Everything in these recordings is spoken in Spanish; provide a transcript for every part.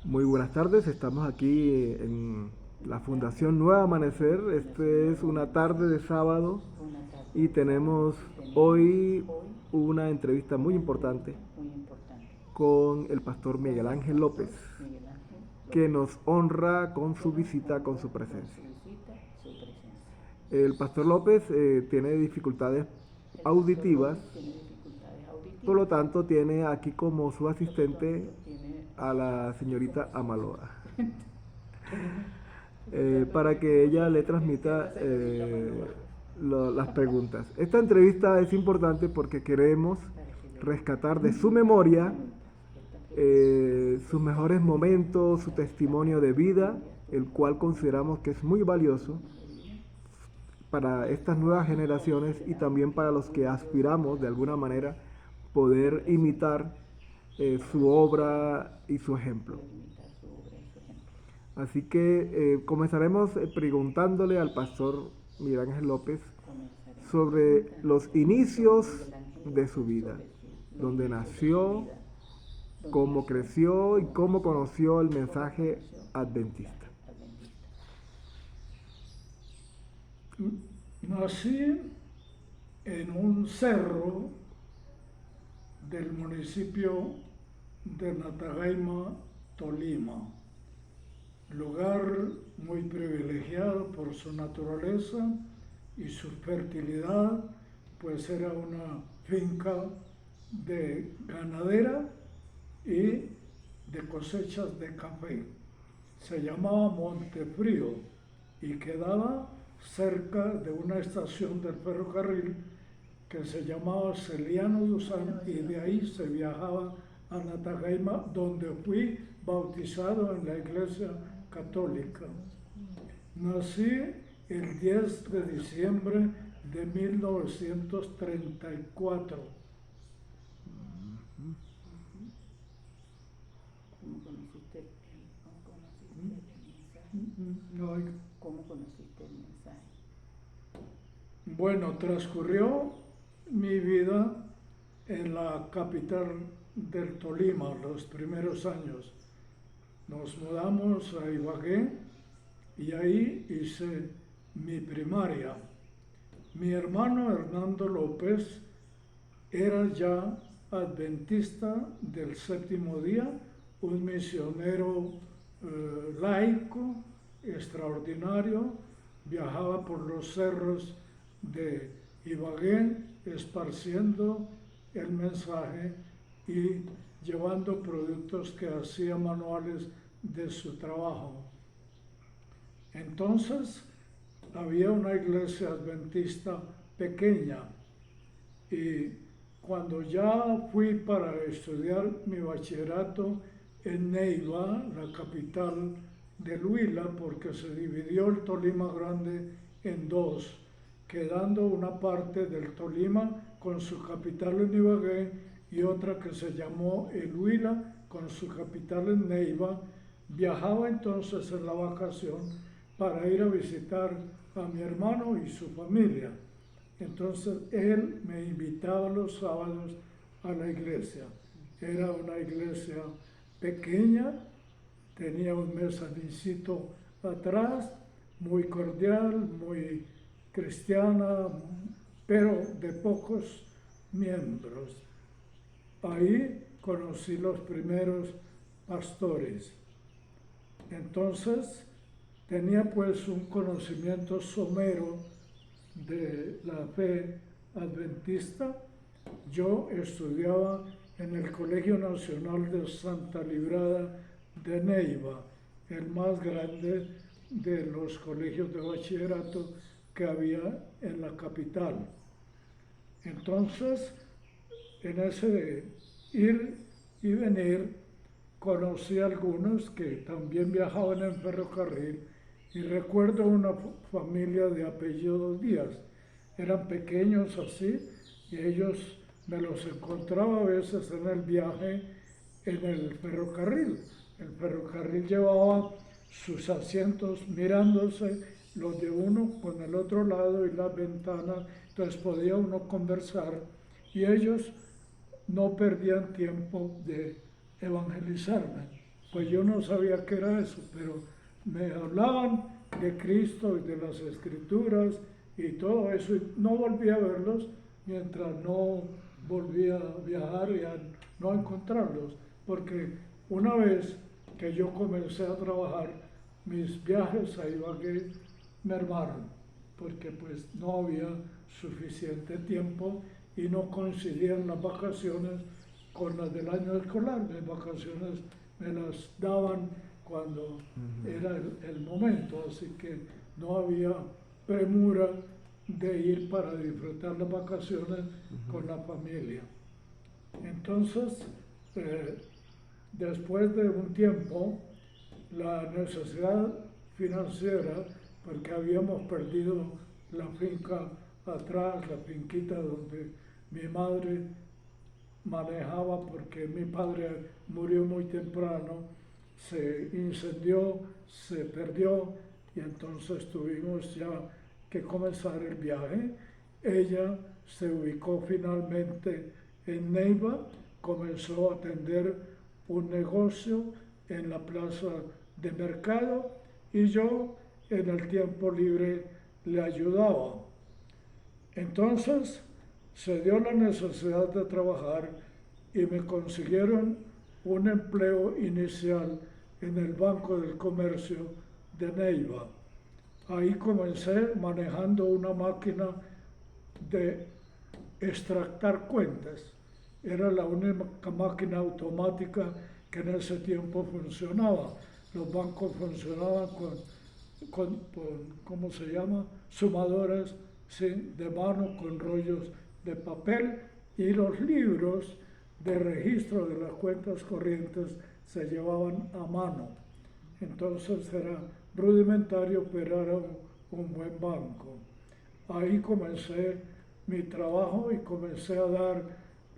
Muy buenas tardes, estamos aquí en la Fundación Nueva Amanecer. Este es una tarde de sábado Una tarde y de sábado tenemos y tenemos hoy hoy una entrevista muy una importante entrevista muy importante con el pastor con Miguel el Ángel López, pastor Miguel Ángel que López, nos honra con que su nos visita, con honra su con su presencia. visita, su presencia. El pastor López tiene dificultades El pastor auditivas, López tiene dificultades por lo auditivas, tanto tiene aquí como su por lo asistente tanto tiene a la aquí como señorita su Amaloa. asistente, por lo tanto Para tiene que como su ella le asistente a la transmita señorita Malúa, las preguntas. Esta entrevista es importante porque queremos para que le rescatar de su transmita las memoria preguntas. Esta entrevista sus es mejores importante momentos, su para rescatar testimonio de de su vida, memoria sus el mejores cual consideramos momentos, que es muy sus valioso testimonios de vida, para estas el nuevas cual generaciones y consideramos también que para es los muy que valioso aspiramos para de las alguna nuevas manera poder generaciones imitar para su los que obra y su aspiramos ejemplo. poder imitar su obra y su ejemplo. Así que comenzaremos preguntándole al pastor Miguel Ángel López Comenzaremos sobre preguntándole los al pastor inicios Miguel Ángel de su López vida, sobre los donde inicios de su nació, vida, dónde cómo nació, creció y cómo cómo creció conoció el y cómo mensaje conoció el adventista. mensaje adventista. Nací en un cerro del municipio de Natagaima, Tolima, lugar muy privilegiado por su naturaleza y su fertilidad, pues era una finca de ganadera y de cosechas de café. Se llamaba Montefrío y quedaba cerca de una estación del ferrocarril que se llamaba Celiano Duzán, y de ahí se viajaba a Natagaima, donde fui bautizado en la iglesia católica. Nací el 10 de diciembre de 1934. ¿Cómo conociste el mensaje? No, ¿Cómo conociste el mensaje? bueno, transcurrió mi vida en la capital del Tolima los primeros años. Nos mudamos a Ibagué y ahí hice mi primaria. Mi hermano Hernando López era ya adventista del séptimo día, un misionero laico, extraordinario, viajaba por los cerros de Ibagué esparciendo el mensaje y llevando productos que hacía manuales de su trabajo. Entonces había una iglesia adventista pequeña y cuando ya fui para estudiar mi bachillerato en Neiva, la capital del Huila, porque se dividió el Tolima Grande en dos, quedando una parte del Tolima con su capital en Ibagué y otra que se llamó el Huila con su capital en Neiva. Viajaba entonces en la vacación para ir a visitar a mi hermano y su familia. Entonces él me invitaba los sábados a la iglesia. Era una iglesia pequeña, tenía un mezanincito atrás, muy cordial, muy cristiana, pero de pocos miembros. Ahí conocí los primeros pastores. Entonces tenía pues un conocimiento somero de la fe adventista. Yo estudiaba en el Colegio Nacional de Santa Librada de Neiva, el más grande de los colegios de bachillerato que había en la capital. Entonces, en ese ir y venir, conocí a algunos que también viajaban en ferrocarril y recuerdo una familia de apellido Díaz. Eran pequeños así y ellos me los encontraba a veces en el viaje en el ferrocarril. El ferrocarril llevaba sus asientos mirándose los de uno con el otro lado y las ventanas, entonces podía uno conversar y ellos no perdían tiempo de evangelizarme. Pues yo no sabía qué era eso, pero me hablaban de Cristo y de las Escrituras y todo eso, y no volví a verlos mientras no volví a viajar y a no encontrarlos, porque una vez que yo comencé a trabajar, mis viajes a Ibagué mermaron, porque pues no había suficiente tiempo y no coincidían las vacaciones con las del año escolar. Mis vacaciones me las daban cuando era el momento, así que no había premura de ir para disfrutar las vacaciones con la familia. Entonces, después de un tiempo, la necesidad financiera, porque habíamos perdido la finca atrás, la finquita donde mi madre manejaba, porque mi padre murió muy temprano, se incendió, se perdió, y entonces tuvimos ya que comenzar el viaje. Ella se ubicó finalmente en Neiva, comenzó a atender un negocio en la plaza de mercado y yo en el tiempo libre le ayudaba. Entonces se dio la necesidad de trabajar y me consiguieron un empleo inicial en el Banco del Comercio de Neiva. Ahí comencé manejando una máquina de extractar cuentas. Era la única máquina automática que en ese tiempo funcionaba. Los bancos funcionaban con ¿cómo se llama? Sumadoras, ¿sí?, de mano con rollos de papel, y los libros de registro de las cuentas corrientes se llevaban a mano. Entonces era rudimentario, pero era un buen banco. Ahí comencé mi trabajo y comencé a dar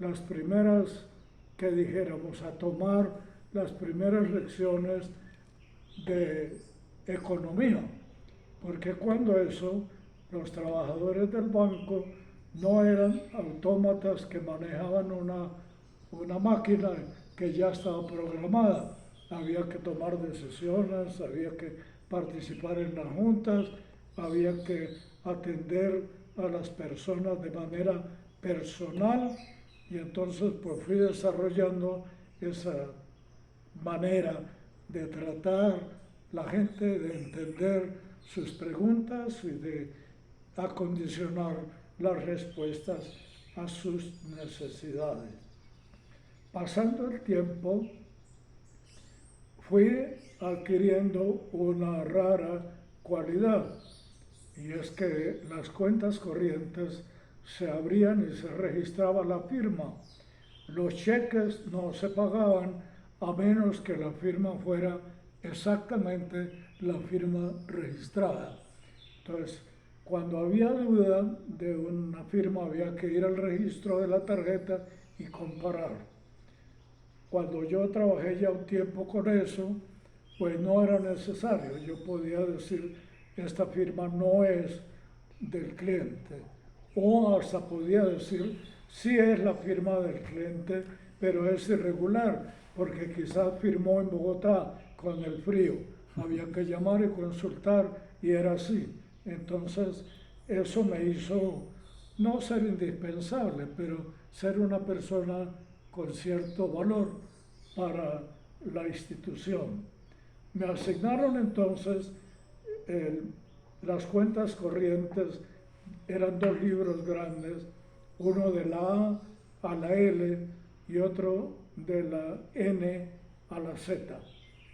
las primeras, que dijéramos, a tomar las primeras lecciones de economía, porque cuando eso, los trabajadores del banco no eran autómatas que manejaban una máquina que ya estaba programada. Había que tomar decisiones, había que participar en las juntas, había que atender a las personas de manera personal, y entonces pues fui desarrollando esa manera de tratar la gente, de entender sus preguntas y de acondicionar las respuestas a sus necesidades. Pasando el tiempo, fui adquiriendo una rara cualidad, y es que las cuentas corrientes se abrían y se registraba la firma. Los cheques no se pagaban a menos que la firma fuera exactamente la firma registrada. Entonces, cuando había duda de una firma, había que ir al registro de la tarjeta y comparar. Cuando yo trabajé ya un tiempo con eso, pues no era necesario. Yo podía decir, esta firma no es del cliente. O hasta podía decir, sí es la firma del cliente, pero es irregular, porque quizás firmó en Bogotá con el frío. Había que llamar y consultar, y era así. Entonces, eso me hizo no ser indispensable, pero ser una persona con cierto valor para la institución. Me asignaron entonces las cuentas corrientes. Eran 2 libros grandes, uno de la A a la L y otro de la N a la Z.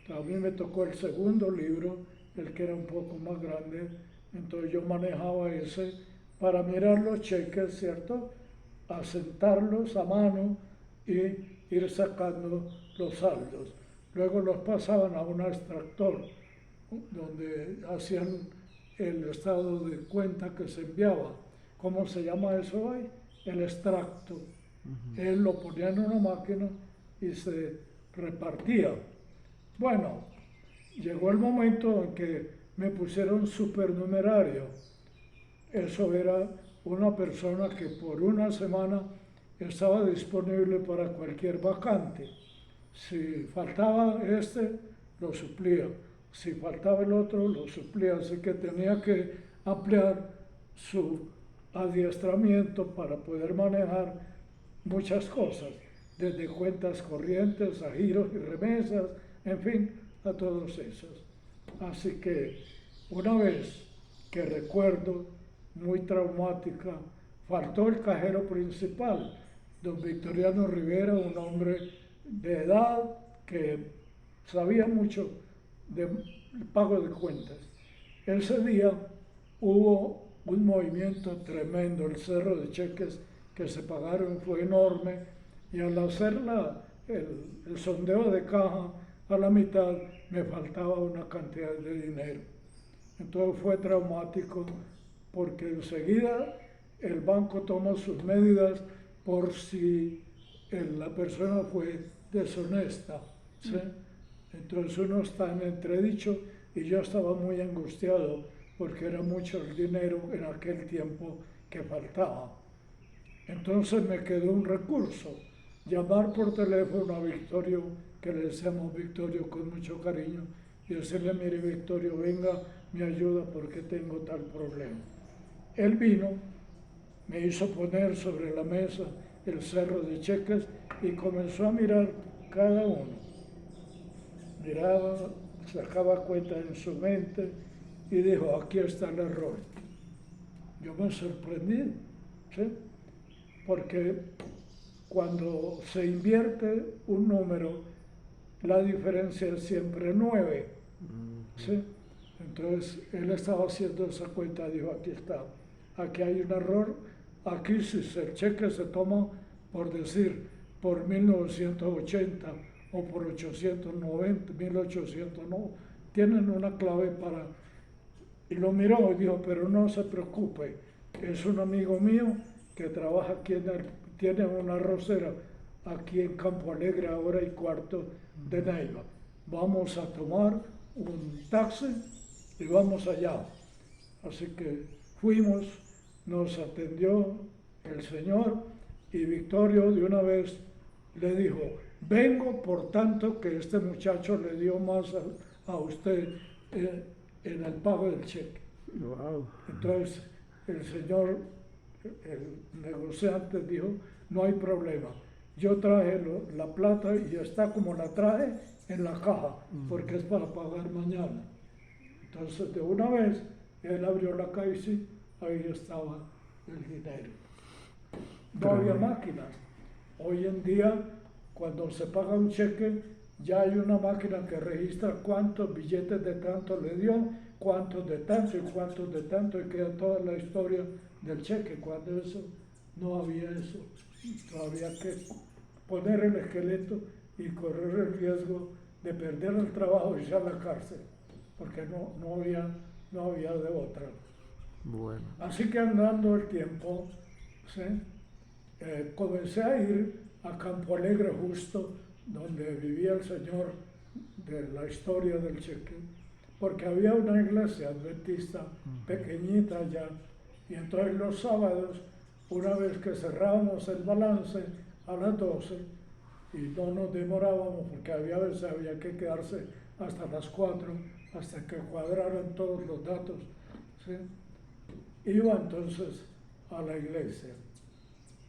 A mí me tocó el segundo libro, el que era un poco más grande, entonces yo manejaba ese para mirar los cheques, ¿cierto?, asentarlos a mano y ir sacando los saldos. Luego los pasaban a un extractor, donde hacían el estado de cuenta que se enviaba. ¿Cómo se llama eso hoy? El extracto. Él lo ponía en una máquina y se repartía. Bueno, llegó el momento en que me pusieron supernumerario. Eso era una persona que por una semana estaba disponible para cualquier vacante. Si faltaba este, lo suplía. Si faltaba el otro, lo suplía. Así que tenía que ampliar su adiestramiento para poder manejar muchas cosas, desde cuentas corrientes a giros y remesas, en fin, a todos esos. Así que una vez que recuerdo, muy traumática, faltó el cajero principal, don Victoriano Rivera, un hombre de edad que sabía mucho del pago de cuentas. Ese día hubo un movimiento tremendo, el cerro de cheques que se pagaron fue enorme, y al hacer el sondeo de caja a la mitad me faltaba una cantidad de dinero. Entonces fue traumático porque enseguida el banco toma sus medidas por si la persona fue deshonesta, ¿sí? Entonces uno está en entredicho y yo estaba muy angustiado porque era mucho el dinero en aquel tiempo que faltaba. Entonces me quedó un recurso, llamar por teléfono a Victorio, que le decíamos Victorio con mucho cariño, y decirle: mire Victorio, venga, me ayuda porque tengo tal problema. Él vino, me hizo poner sobre la mesa el cerro de cheques y comenzó a mirar cada uno. Miraba, sacaba cuenta en su mente y dijo: aquí está el error. Yo me sorprendí, ¿sí? Porque cuando se invierte un número, la diferencia es siempre 9, ¿sí? Entonces él estaba haciendo esa cuenta, dijo: aquí está, aquí hay un error, aquí si el cheque se toma, por decir, por 1980 o por 890, 1800, no, tienen una clave para... Y lo miró y dijo: pero no se preocupe, es un amigo mío que trabaja aquí tiene una arrocera aquí en Campo Alegre, a hora y cuarto de Neiva. Vamos a tomar un taxi y vamos allá. Así que fuimos, nos atendió el señor y Victorio de una vez le dijo: vengo por tanto que este muchacho le dio más a usted en el pago del cheque. Wow. Entonces el señor, el negociante, dijo: no hay problema, yo traje la plata y está como la traje en la caja, porque es para pagar mañana. Entonces de una vez él abrió la caja y sí, ahí estaba el dinero. No había máquinas. Hoy en día, cuando se paga un cheque, ya hay una máquina que registra cuántos billetes de tanto le dio, cuántos de tanto y cuántos de tanto, y queda toda la historia del cheque. Cuando eso, no había eso. Había que poner el esqueleto y correr el riesgo de perder el trabajo y irse a la cárcel, porque no había de otra. Bueno. Así que andando el tiempo, ¿sí? Comencé a ir a Campo Alegre, justo donde vivía el señor de la historia del cheque, porque había una iglesia adventista pequeñita allá, y entonces los sábados, una vez que cerrábamos el balance a las 12, y no nos demorábamos porque había veces había que quedarse hasta las 4, hasta que cuadraran todos los datos, ¿sí? Iba entonces a la iglesia.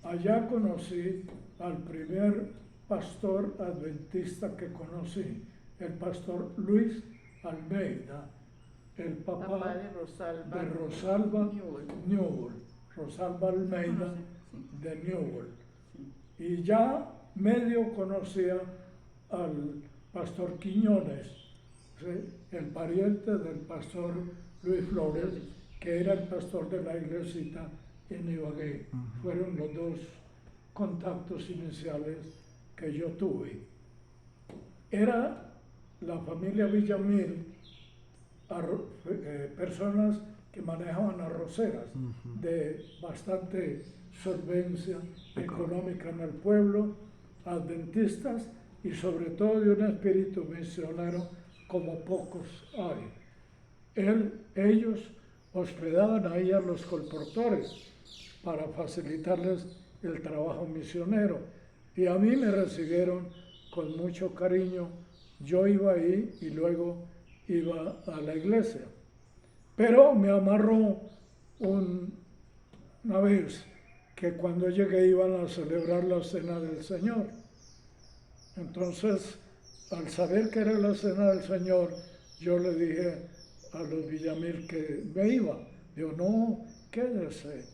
Allá conocí al primer pastor adventista que conocí, el pastor Luis Almeida, el papá de Rosalba, Newell, Rosalba Almeida de Newell. Y ya medio conocía al pastor Quiñones, ¿sí? El pariente del pastor Luis Flores, que era el pastor de la iglesita en Ibagué. Fueron los dos contactos iniciales que yo tuve. Era la familia Villamil, personas que manejaban arroceras de bastante solvencia económica en el pueblo, adventistas, y sobre todo de un espíritu misionero como pocos hay. Ellos hospedaban ahí a los colportores para facilitarles el trabajo misionero, y a mí me recibieron con mucho cariño, yo iba ahí y luego iba a la iglesia. Pero me amarró una vez que cuando llegué iban a celebrar la cena del Señor. Entonces, al saber que era la cena del Señor, yo le dije a los Villamil que me iba. Digo, no, quédese.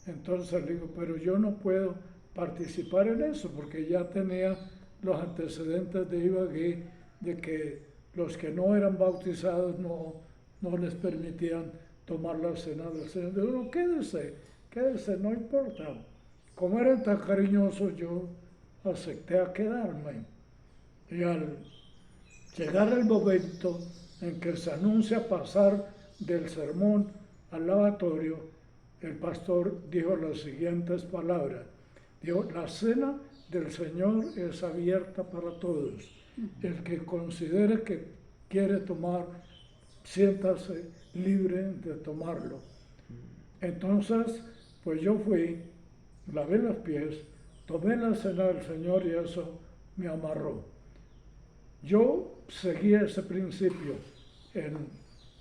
Entonces le digo, pero yo no puedo participar en eso porque ya tenía los antecedentes de Ibagué de que los que no eran bautizados no les permitían tomar la cena del Señor. Digo, no, quédese, no importa. Como eran tan cariñosos, yo acepté a quedarme. Y al llegar el momento en que se anuncia pasar del sermón al lavatorio, el pastor dijo las siguientes palabras. Dijo, la cena del Señor es abierta para todos. El que considere que quiere tomar, siéntase libre de tomarlo. Entonces, pues yo fui, lavé los pies, tomé la cena del Señor y eso me amarró. Yo seguía ese principio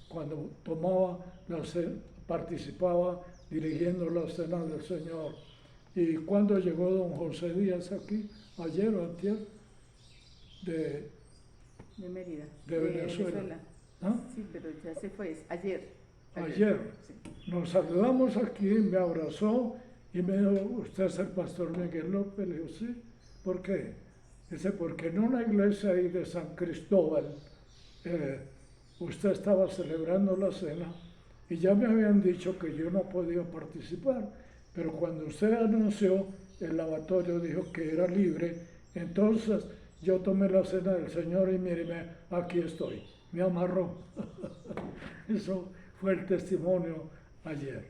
cuando participaba dirigiendo la cena del Señor. Y cuando llegó don José Díaz aquí, ayer o antier, De Mérida. de Venezuela. ¿Ah? Sí, pero ya se fue, ayer. Ayer. Sí. Nos saludamos aquí, me abrazó y me dijo, ¿usted es el pastor Miguel López? Le digo, sí. ¿Por qué? Dice, porque en una iglesia ahí de San Cristóbal, usted estaba celebrando la cena y ya me habían dicho que yo no podía participar, pero cuando usted anunció el lavatorio, dijo que era libre, entonces yo tomé la cena del Señor y míreme, aquí estoy, me amarró. Eso fue el testimonio ayer.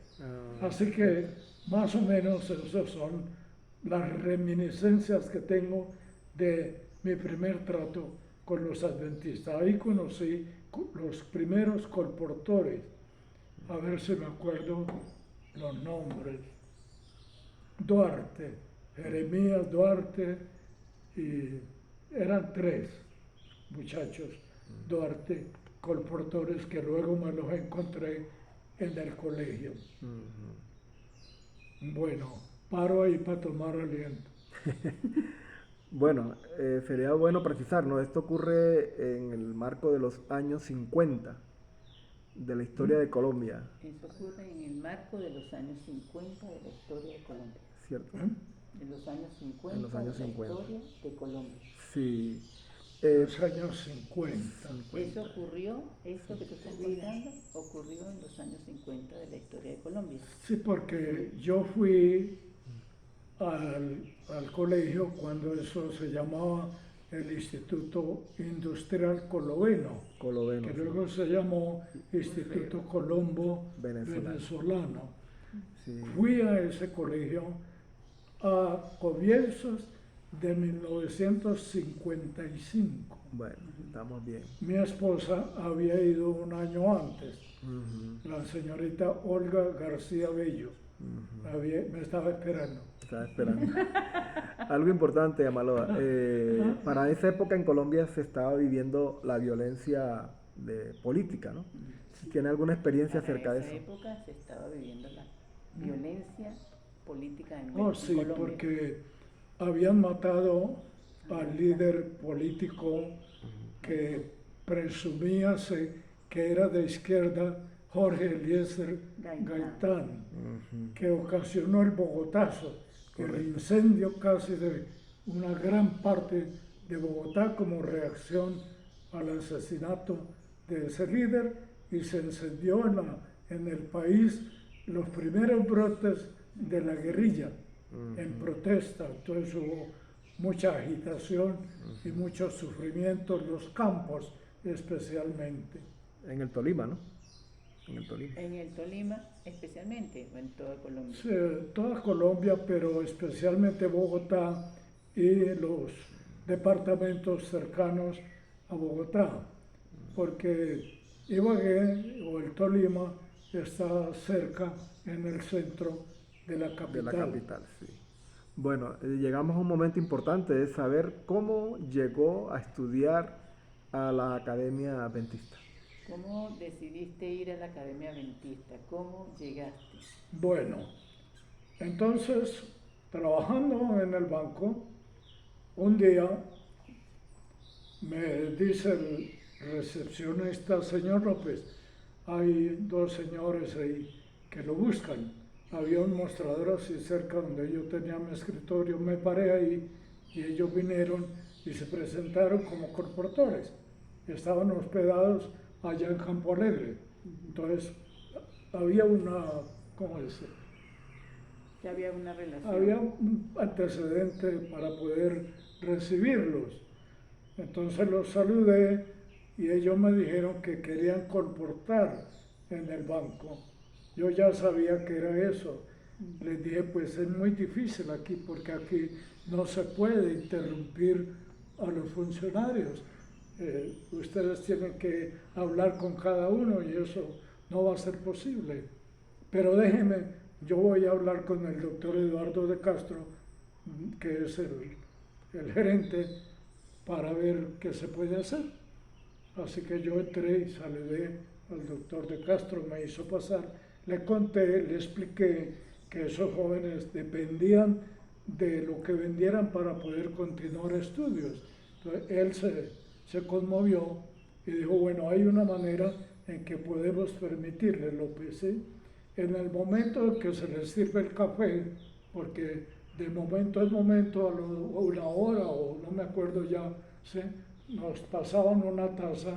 Así que más o menos esas son las reminiscencias que tengo de mi primer trato con los adventistas. Ahí conocí los primeros colportores, a ver si me acuerdo los nombres. Duarte, Jeremías Duarte, y eran 3 muchachos, Duarte, colportores que luego me los encontré en el colegio. Bueno, paro ahí para tomar aliento. Bueno, sería bueno precisar, ¿no? Esto ocurre en el marco de los años 50 de la historia de Colombia, Eso ocurre en el marco de los años 50 de la historia de Colombia. ¿cierto? En los años 50 En los años de la 50. historia de Colombia. Sí. Los años 50. Eso ocurrió, eso que tú estás contando, ocurrió en los años 50 de la historia de Colombia. Sí, porque yo fui al colegio cuando eso se llamaba el Instituto Industrial Coloveno, Coloveno, que sí. luego se llamó Instituto Colombo Venezolano. Venezolano. Sí. Fui a ese colegio a comienzos de 1955. Bueno, estamos bien. Mi esposa había ido un año antes, Ujú, la señorita Olga García Bello. ujú. Me estaba esperando. Estaba esperando. Algo importante, Amaloa. Para esa época en Colombia se estaba viviendo la violencia política, ¿no? ¿Tiene alguna experiencia acerca de En esa eso? época se estaba viviendo la violencia política en Oh, sí, Colombia. porque habían matado al líder político que presumíase que era de izquierda, Jorge Eliezer Gaitán, Ujú. que ocasionó el Bogotazo, el incendio casi de una gran parte de Bogotá como reacción al asesinato de ese líder, y se encendió en el país los primeros brotes de la guerrilla en protesta. Entonces hubo mucha agitación y mucho sufrimiento en los campos especialmente. En el Tolima, ¿no? En el Tolima. En el Tolima especialmente, o en toda Colombia. Sí, toda Colombia, pero especialmente Bogotá y los departamentos cercanos a Bogotá, porque Ibagué o el Tolima está cerca en el centro de la capital. De la capital, sí. Bueno, llegamos a un momento importante de saber cómo llegó a estudiar a la Academia Adventista. ¿Cómo decidiste ir a la Academia Adventista? ¿Cómo llegaste? Bueno, entonces, trabajando en el banco, un día me dice el recepcionista, señor López, hay dos señores ahí que lo buscan. Había un mostrador así cerca donde yo tenía mi escritorio, me paré ahí y ellos vinieron y se presentaron como corporadores. Estaban hospedados allá en Campo Alegre. Entonces, había una, ¿cómo decir? Ya había una relación. Había un antecedente para poder recibirlos. Entonces los saludé y ellos me dijeron que querían colportar en el banco. Yo ya sabía que era eso. Les dije, pues es muy difícil aquí porque aquí no se puede interrumpir a los funcionarios. Ustedes tienen que hablar con cada uno y eso no va a ser posible. Pero déjenme, yo voy a hablar con el doctor Eduardo de Castro, que es el gerente, para ver qué se puede hacer. Así que yo entré y saludé al doctor de Castro, me hizo pasar, le conté, le expliqué que esos jóvenes dependían de lo que vendieran para poder continuar estudios. Entonces él se conmovió y dijo, bueno, hay una manera en que podemos permitirle, López, ¿sí? En el momento en que se les sirve el café, porque de momento en momento, a una hora o no me acuerdo ya, ¿sí? Nos pasaban una taza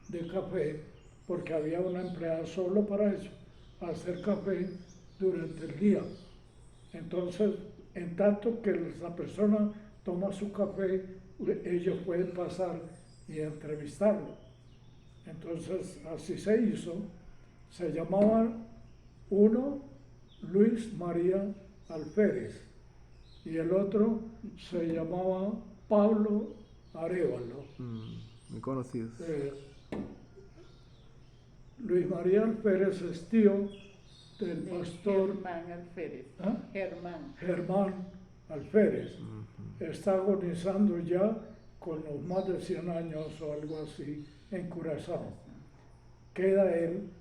de café, porque había una empleada solo para eso, hacer café durante el día. Entonces, en tanto que la persona toma su café, ellos pueden pasar y entrevistarlo. Entonces, así se hizo. Se llamaban uno Luis María Alférez y el otro se llamaba Pablo Arévalo. Muy conocidos. Luis María Alférez es tío del pastor Germán Alférez. ¿Ah? Germán. Alférez. Está agonizando ya con los más de 100 años o algo así en Curazao. Queda él.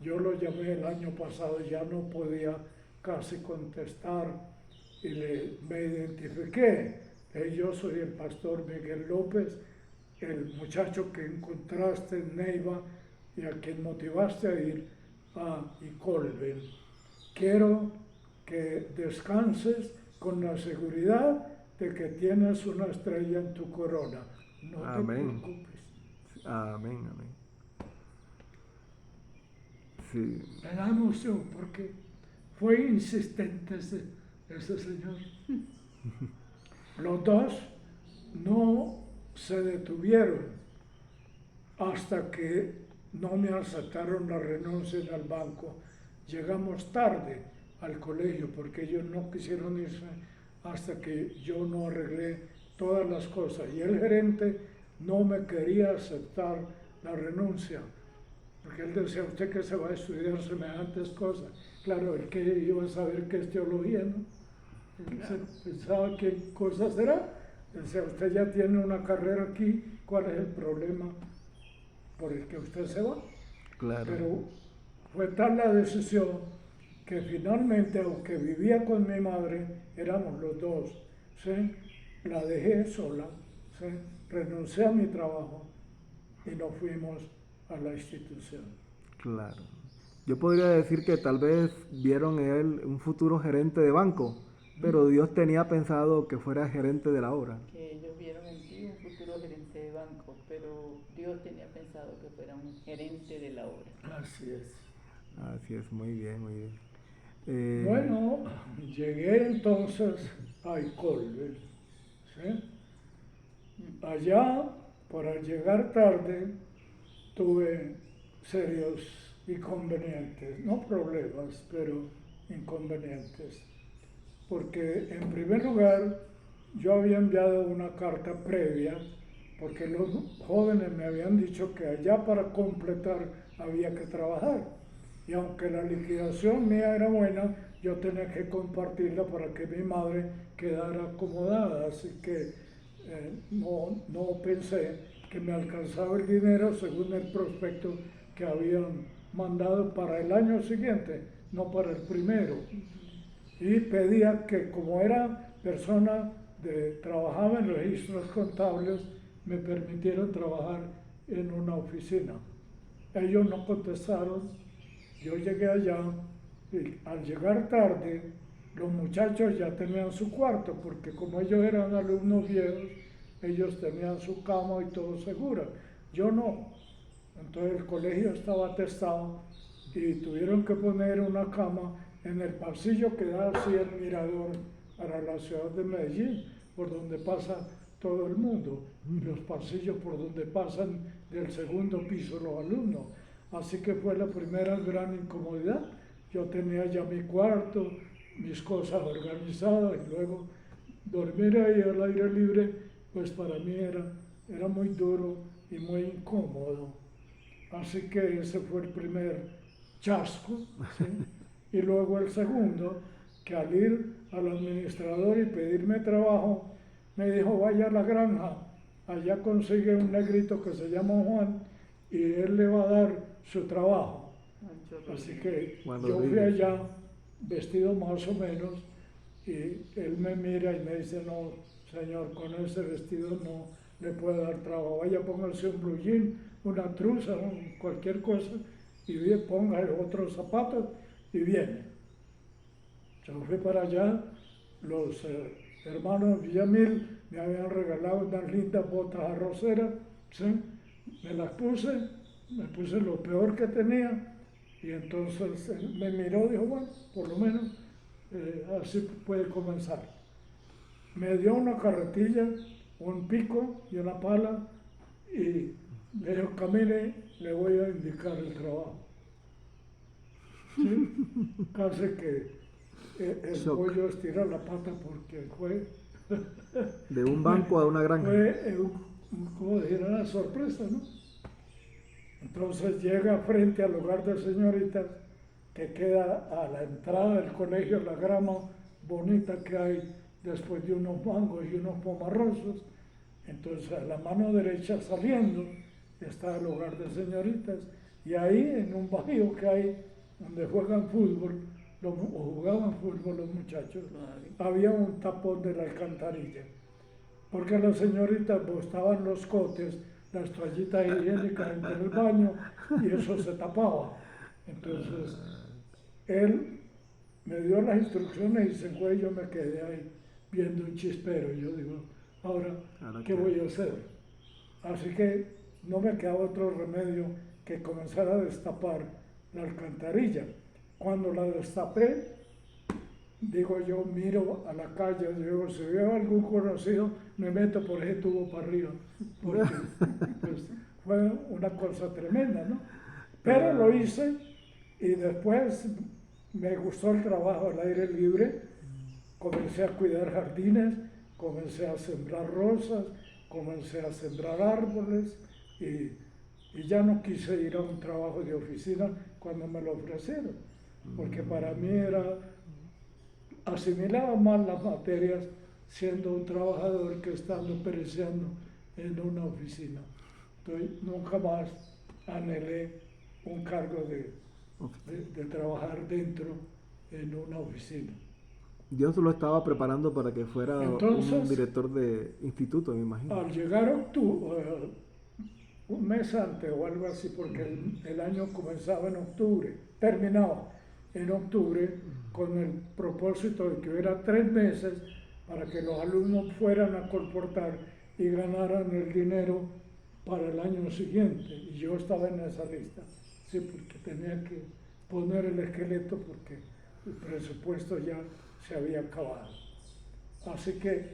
Yo lo llamé el año pasado, ya no podía casi contestar y me identifiqué. Yo soy el pastor Miguel López, el muchacho que encontraste en Neiva y a quien motivaste a ir a Icolben. Quiero que descanses con la seguridad de que tienes una estrella en tu corona. No Amén. te preocupes. Amén, amén. Sí. Me da emoción porque fue insistente ese señor. Los dos no se detuvieron hasta que no me aceptaron la renuncia en el banco. Llegamos tarde al colegio porque ellos no quisieron irse hasta que yo no arreglé todas las cosas. Y el gerente no me quería aceptar la renuncia. Porque él decía, usted que se va a estudiar semejantes cosas. Claro, el que iba a saber qué es teología, ¿no? Pensaba qué cosa será. Decía, usted ya tiene una carrera aquí, ¿cuál es el problema por el que usted se va? Claro. Pero fue tal la decisión que finalmente, aunque vivía con mi madre, éramos los dos, ¿sí? La dejé sola, ¿sí? Renuncié a mi trabajo y nos fuimos a la institución. Claro. Yo podría decir que tal vez vieron en él un futuro gerente de banco, pero Dios tenía pensado que fuera gerente de la obra. Que ellos vieron en ti un futuro gerente de banco, pero Dios tenía pensado que fuera un gerente de la obra. Así es. Así es, muy bien, muy bien. Bueno, llegué entonces a Icolben, ¿sí? Allá, para llegar tarde, tuve serios inconvenientes, no problemas, pero inconvenientes. Porque en primer lugar, yo había enviado una carta previa, porque los jóvenes me habían dicho que allá para completar había que trabajar. Y aunque la liquidación mía era buena, yo tenía que compartirla para que mi madre quedara acomodada, así que no pensé que me alcanzaba el dinero según el prospecto que habían mandado para el año siguiente, no para el primero. Y pedía que, como era persona trabajaba en registros contables, me permitieron trabajar en una oficina. Ellos no contestaron, yo llegué allá y al llegar tarde, los muchachos ya tenían su cuarto, porque como ellos eran alumnos viejos, ellos tenían su cama y todo seguro. Yo no. Entonces el colegio estaba atestado y tuvieron que poner una cama en el pasillo que da así el mirador para la ciudad de Medellín, por donde pasa todo el mundo, y los pasillos por donde pasan del segundo piso los alumnos. Así que fue la primera gran incomodidad. Yo tenía ya mi cuarto, mis cosas organizadas, y luego dormir ahí al aire libre, pues para mí era muy duro y muy incómodo. Así que ese fue el primer chasco, ¿sí? Y luego el segundo, que al ir al administrador y pedirme trabajo, me dijo, vaya a la granja, allá consigue un negrito que se llama Juan y él le va a dar su trabajo. Así que yo fui allá vestido más o menos y él me mira y me dice, no, señor, con ese vestido no le puedo dar trabajo, vaya, póngase un blue jean, una truza, cualquier cosa, y ponga otros zapatos y viene. Yo fui para allá, los hermanos Villamil me habían regalado unas lindas botas arroceras, ¿sí? Me las puse, me puse lo peor que tenía, y entonces me miró y dijo, bueno, por lo menos así puede comenzar. Me dio una carretilla, un pico y una pala, y me dijo, camine, le voy a indicar el trabajo. ¿Sí? Casi que el pollo estiró la pata porque fue... De un banco a una granja. Fue, como dijera, una sorpresa, ¿no? Entonces llega frente al hogar de señoritas que queda a la entrada del colegio, la grama bonita que hay después de unos mangos y unos pomarrosos. Entonces a la mano derecha saliendo está el hogar de señoritas, y ahí en un bajío que hay donde juegan fútbol, o jugaban fútbol los muchachos, había un tapón de la alcantarilla, porque las señoritas botaban los cotes, las toallitas higiénicas entre el baño, y eso se tapaba. Entonces él me dio las instrucciones y se fue, y yo me quedé ahí viendo un chispero. Yo digo, ahora ¿qué voy a hacer? Así que no me quedaba otro remedio que comenzar a destapar la alcantarilla. Cuando la destapé, digo yo, miro a la calle, digo, si veo algún conocido, me meto por ese tubo para arriba, porque pues, fue una cosa tremenda, ¿no? Pero lo hice, y después me gustó el trabajo al aire libre, comencé a cuidar jardines, comencé a sembrar rosas, comencé a sembrar árboles, y ya no quise ir a un trabajo de oficina cuando me lo ofrecieron, porque para mí asimilaba mal las materias siendo un trabajador que estando pereciendo en una oficina. Entonces nunca más anhelé un cargo de trabajar dentro en una oficina. Dios lo estaba preparando para que fuera Entonces, un director de instituto, me imagino. Al llegar octubre, un mes antes o algo así, porque el año comenzaba en octubre, terminaba en octubre, con el propósito de que hubiera 3 meses para que los alumnos fueran a colportar y ganaran el dinero para el año siguiente. Y yo estaba en esa lista, sí, porque tenía que poner el esqueleto porque el presupuesto ya se había acabado. Así que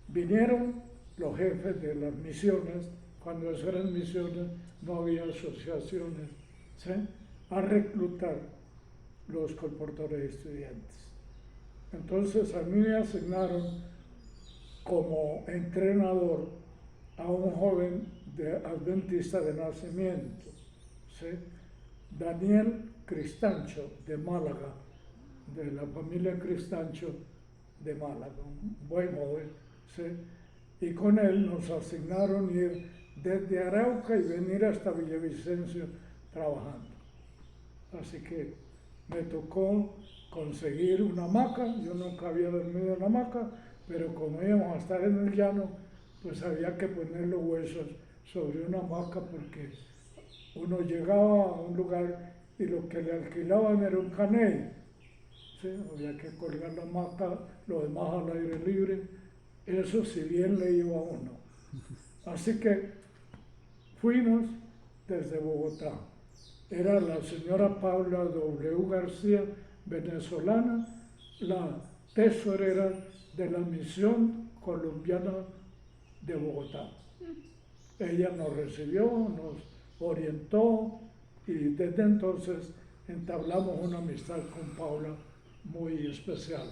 vinieron los jefes de las misiones, cuando eso eran misiones no había asociaciones, ¿sí?, a reclutar los colportores de estudiantes. Entonces a mí me asignaron como entrenador a un joven adventista de nacimiento, ¿sí?, Daniel Cristancho, de Málaga, de la familia Cristancho de Málaga, un buen joven, ¿sí? Y con él nos asignaron ir desde Arauca y venir hasta Villavicencio trabajando. Así que me tocó conseguir una hamaca. Yo nunca había dormido en hamaca, pero como íbamos a estar en el llano, pues había que poner los huesos sobre una hamaca porque uno llegaba a un lugar y lo que le alquilaban era un caney. ¿Sí? Había que colgar la hamaca, lo demás al aire libre. Eso si bien le iba a uno. Así que fuimos desde Bogotá. Era la señora Paula W. García, venezolana, la tesorera de la Misión Colombiana de Bogotá. Ella nos recibió, nos orientó y desde entonces entablamos una amistad con Paula muy especial.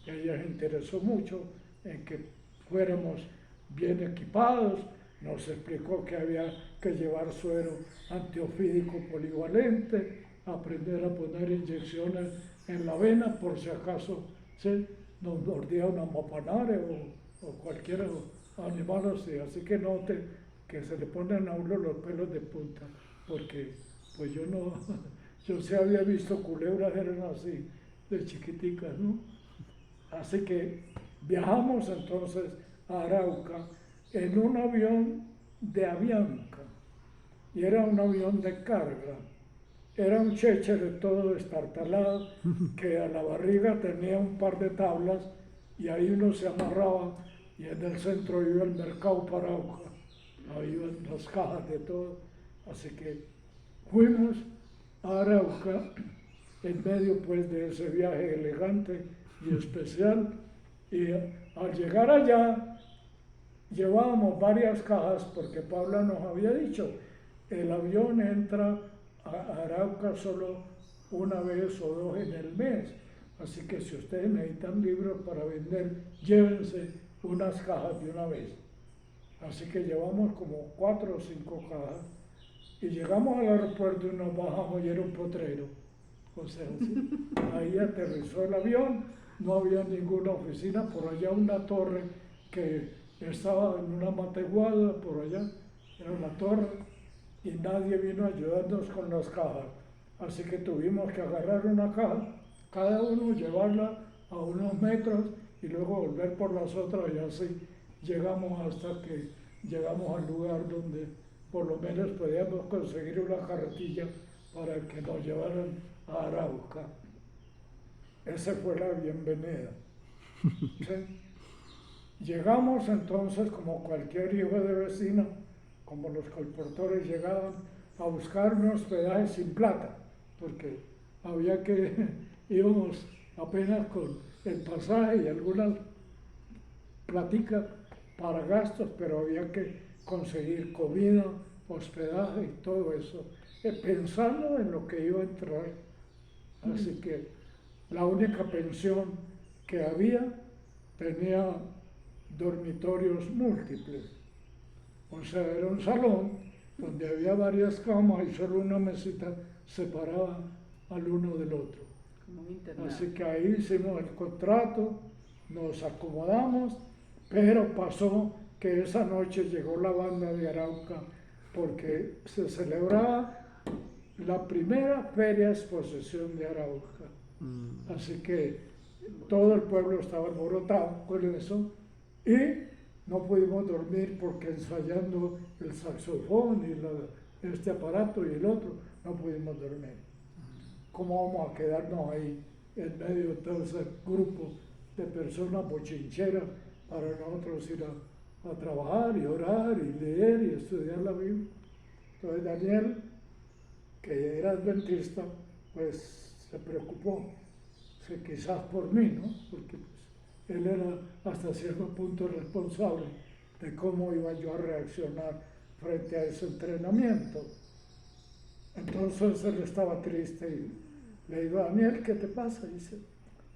Ella se interesó mucho en que fuéramos bien equipados, nos explicó que había que llevar suero antiofídico polivalente, aprender a poner inyecciones en la vena por si acaso ¿sí? Nos mordía una mapanare o cualquier animal así. Así que note que se le ponen a uno los pelos de punta, porque pues yo no, yo sí había visto culebras, eran así, de chiquiticas, ¿no? Así que viajamos entonces a Arauca en un avión de Avianca, y era un avión de carga. Era un chéchere todo destartalado, que a la barriga tenía un par de tablas, y ahí uno se amarraba, y en el centro iba el mercado para Arauca. Ahí iban las cajas de todo. Así que fuimos a Arauca en medio pues de ese viaje elegante y especial, y al llegar allá llevábamos varias cajas porque Paula nos había dicho, el avión entra a Arauca solo una vez o dos en el mes, así que si ustedes necesitan libros para vender, llévense unas cajas de una vez. Así que llevamos como 4 o 5 cajas y llegamos al aeropuerto y nos bajamos y era un potrero. O sea, ¿sí? Ahí aterrizó el avión, no había ninguna oficina, por allá una torre que estaba en una mateguada, por allá era la torre, y nadie vino a ayudarnos con las cajas. Así que tuvimos que agarrar una caja, cada uno llevarla a unos metros y luego volver por las otras, y así llegamos hasta que llegamos al lugar donde por lo menos podíamos conseguir una carretilla para que nos llevaran a Arauca. Esa fue la bienvenida. ¿Sí? Llegamos entonces como cualquier hijo de vecino, como los colportores llegaban a buscar un hospedaje sin plata, porque había que, íbamos apenas con el pasaje y algunas platica para gastos, pero había que conseguir comida, hospedaje y todo eso, pensando en lo que iba a entrar. Así que la única pensión que había tenía dormitorios múltiples. O sea, era un salón donde había varias camas y solo una mesita separaba al uno del otro. Como un internado. Así que ahí hicimos el contrato, nos acomodamos, pero pasó que esa noche llegó la banda de Arauca porque se celebraba la primera feria exposición de Arauca. Así que todo el pueblo estaba alborotado con eso y no pudimos dormir porque ensayando el saxofón y este aparato y el otro, no pudimos dormir. ¿Cómo vamos a quedarnos ahí en medio de todo ese grupo de personas bochincheras para nosotros ir a trabajar y orar y leer y estudiar la Biblia? Entonces Daniel, que era adventista, pues se preocupó, quizás por mí, ¿no? Porque pues, él era hasta cierto punto responsable de cómo iba yo a reaccionar frente a ese entrenamiento. Entonces él estaba triste y le digo, Daniel, ¿qué te pasa? Y dice,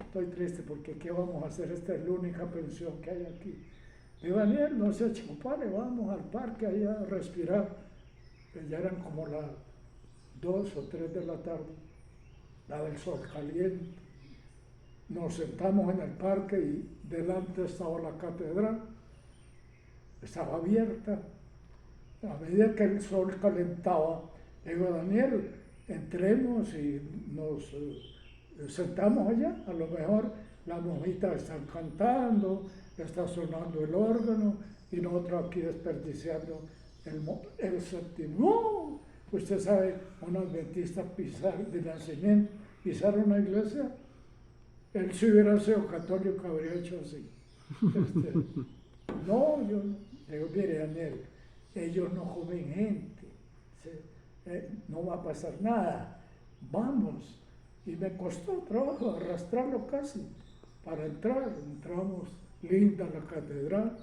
estoy triste porque ¿qué vamos a hacer? Esta es la única pensión que hay aquí. Le digo, Daniel, no se achicopale, vamos al parque ahí a respirar. Ya eran como las 2 o 3 de la tarde, daba el sol caliente. nos sentamos en el parque y delante estaba la catedral, estaba abierta. A medida que el sol calentaba, digo, Daniel, entremos y nos sentamos allá. A lo mejor las monjitas están cantando, está sonando el órgano y nosotros aquí desperdiciando el séptimo. Usted sabe, un adventista de nacimiento pisar una iglesia, él si hubiera sido católico habría hecho así. No, yo digo, mire Daniel, ellos no comen gente, no va a pasar nada, vamos. Y me costó trabajo arrastrarlo casi para entrar. Entramos, linda la catedral,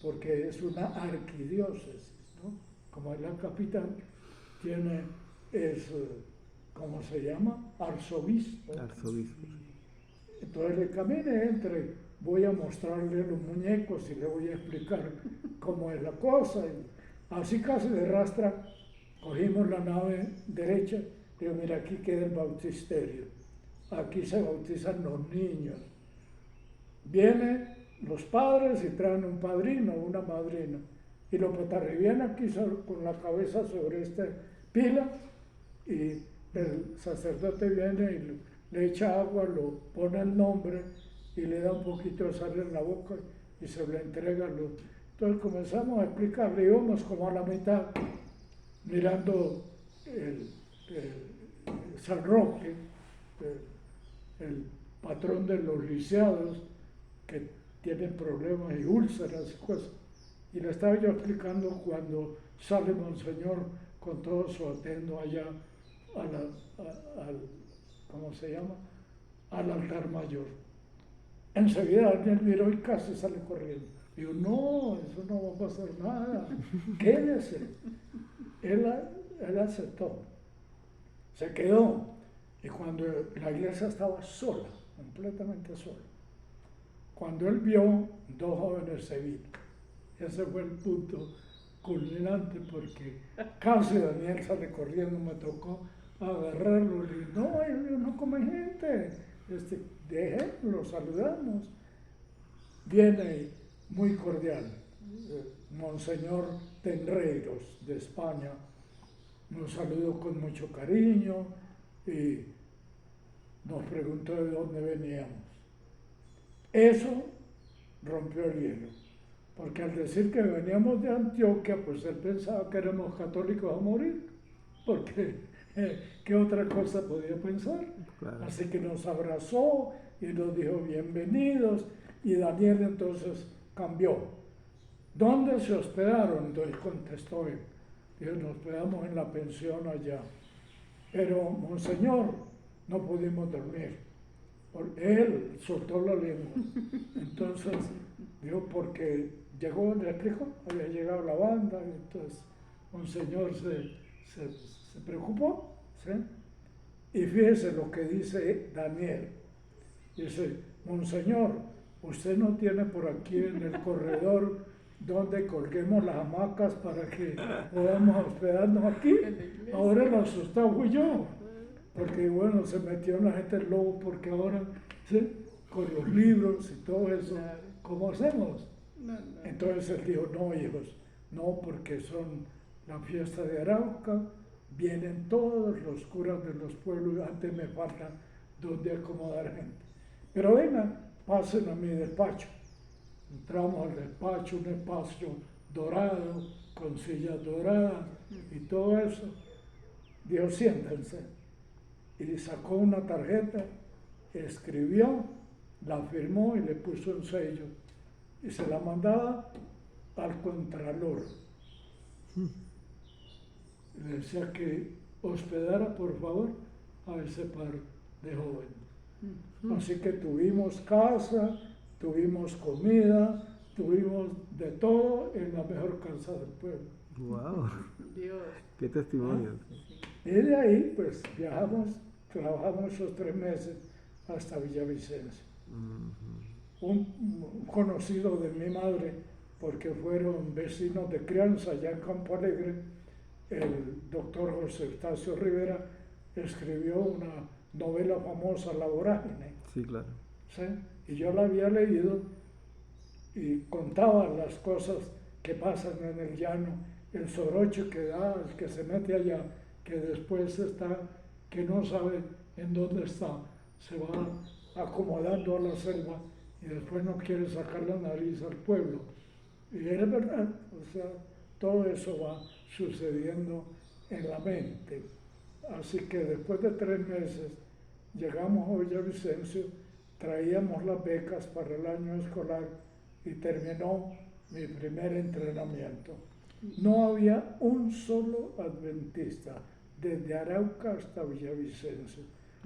porque es una arquidiócesis, ¿no? Como es la capital, tiene, ¿cómo se llama? Arzobispo. Arzobispo. Entonces le caminé, entre, voy a mostrarle los muñecos y le voy a explicar cómo es la cosa. Y así casi de rastra, cogimos la nave derecha, digo, mira, aquí queda el bautisterio, aquí se bautizan los niños. Vienen los padres y traen un padrino o una madrina, y los patarribianos aquí con la cabeza sobre esta pila, y el sacerdote viene y le echa agua, lo pone el nombre y le da un poquito de sal en la boca y se lo entrega. Entonces comenzamos a explicarle, íbamos como a la mitad mirando el San Roque, el patrón de los lisiados que tienen problemas y úlceras y cosas. Y le estaba yo explicando cuando sale Monseñor con todo su atendo allá ¿cómo se llama? Al altar mayor. Enseguida alguien miró y casi sale corriendo. Digo, no, eso no va a pasar nada, quédese. Él aceptó, se quedó. Y cuando la iglesia estaba sola, completamente sola, cuando él vio, dos jóvenes se vino. Ese fue el punto culminante, porque casi Daniel sale corriendo, me tocó agarrarlo. Le dije, no, ellos no comen gente, déjenlo, saludamos. Viene muy cordial, Monseñor Tenreiros de España, nos saludó con mucho cariño y nos preguntó de dónde veníamos. Eso rompió el hielo, porque al decir que veníamos de Antioquia, pues él pensaba que éramos católicos a morir, porque ¿qué otra cosa podía pensar? Claro. Así que nos abrazó y nos dijo bienvenidos, y Daniel entonces cambió. ¿Dónde se hospedaron? Entonces contestó él. Dijo, nos hospedamos en la pensión allá. Pero, Monseñor, no pudimos dormir. Él soltó la lengua. Entonces, dijo, porque llegó, le explicó, había llegado la banda, y entonces Monseñor se preocupó, ¿sí? Y fíjese lo que dice Daniel. Dice, Monseñor, usted no tiene por aquí en el corredor donde colguemos las hamacas para que podamos hospedarnos aquí. Ahora el asustado fui yo, porque bueno, se metió en la gente el lobo, porque ahora, ¿sí? Con los libros y todo eso, ¿cómo hacemos? Entonces él dijo, no hijos, no, porque son la fiesta de Arauca, vienen todos los curas de los pueblos, antes me falta donde acomodar gente. Pero vengan, pasen a mi despacho. Entramos al despacho, un espacio dorado, con sillas doradas y todo eso. Dijo, siéntense. Y sacó una tarjeta, escribió, la firmó y le puso un sello. Y se la mandaba al contralor. Le decía que hospedara, por favor, a ese par de jóvenes. Así que tuvimos casa, tuvimos comida, tuvimos de todo en la mejor casa del pueblo. ¡Wow! Dios. ¡Qué testimonio! Y de ahí, pues, viajamos, trabajamos esos 3 meses hasta Villavicencio. Un conocido de mi madre, porque fueron vecinos de crianza allá en Campo Alegre, el doctor José Eustacio Rivera, escribió una novela famosa, La Vorágine. Sí, claro. ¿sí? Y yo la había leído y contaba las cosas que pasan en el llano, el soroche que da, el que se mete allá, que después está, que no sabe en dónde está, se va acomodando a la selva y después no quiere sacar la nariz al pueblo. Y es verdad, o sea, todo eso va sucediendo en la mente. Así que después de 3 meses llegamos a Villavicencio, traíamos las becas para el año escolar y terminó mi primer entrenamiento. No había un solo adventista, desde Arauca hasta Villavicencio.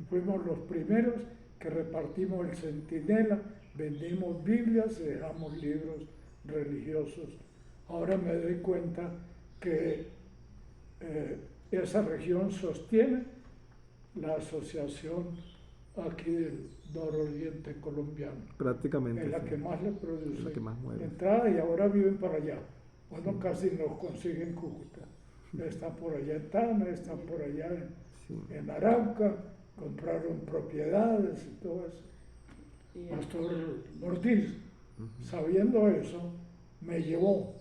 Fuimos los primeros que repartimos el centinela, vendimos Biblias y dejamos libros religiosos. Ahora me doy cuenta que esa región sostiene la asociación aquí del nororiente colombiano. Prácticamente. Es la Sí. que más le produce La que más mueve. entrada y ahora viven para allá. Bueno, casi nos consiguen Cúcuta. Están por allá en Tana, están por allá Sí. en Arauca, compraron propiedades y todo eso. Y Pastor Ortiz, sabiendo eso, me llevó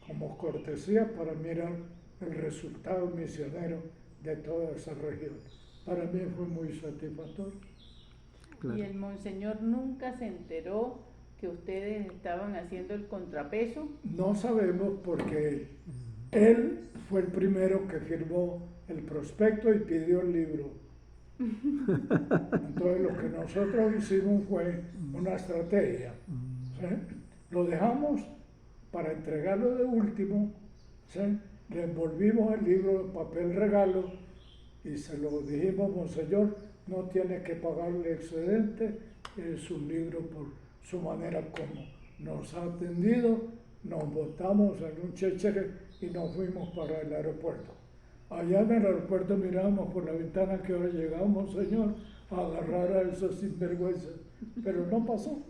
como cortesía para mirar el resultado misionero de toda esa región. Para mí fue muy satisfactorio. Claro. y el monseñor nunca se enteró que ustedes estaban haciendo el contrapeso. No sabemos porque él fue el primero que firmó el prospecto y pidió el libro. Entonces lo que nosotros hicimos fue una estrategia. ¿Sí? Lo dejamos para entregarlo de último, ¿sí? Le envolvimos el libro en papel regalo y se lo dijimos, monseñor, no tiene que pagarle excedente, es un libro por su manera como nos ha atendido, nos montamos en un chéchere y nos fuimos para el aeropuerto. Allá en el aeropuerto mirábamos por la ventana que ahora llegamos, señor, a agarrar a esos sinvergüenzas, pero no pasó.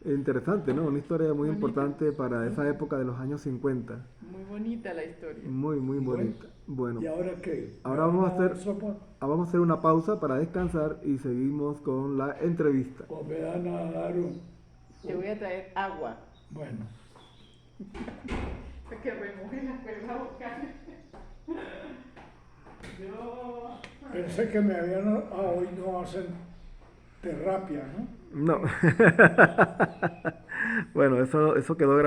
Interesante, ¿no? Una historia muy Bonita. importante para esa época de los años 50. Muy bonita la historia. Muy, muy bonita. Bueno, ¿Y ahora qué? Ahora vamos a hacer- sopa vamos a hacer una pausa para descansar y seguimos con la entrevista. o me dan a dar un... Te voy a traer agua. Bueno, Que remoje la cuerda vocal. Yo... pensé que me habían... hoy no hacen terapia, ¿no? No. Bueno, eso quedó grabado.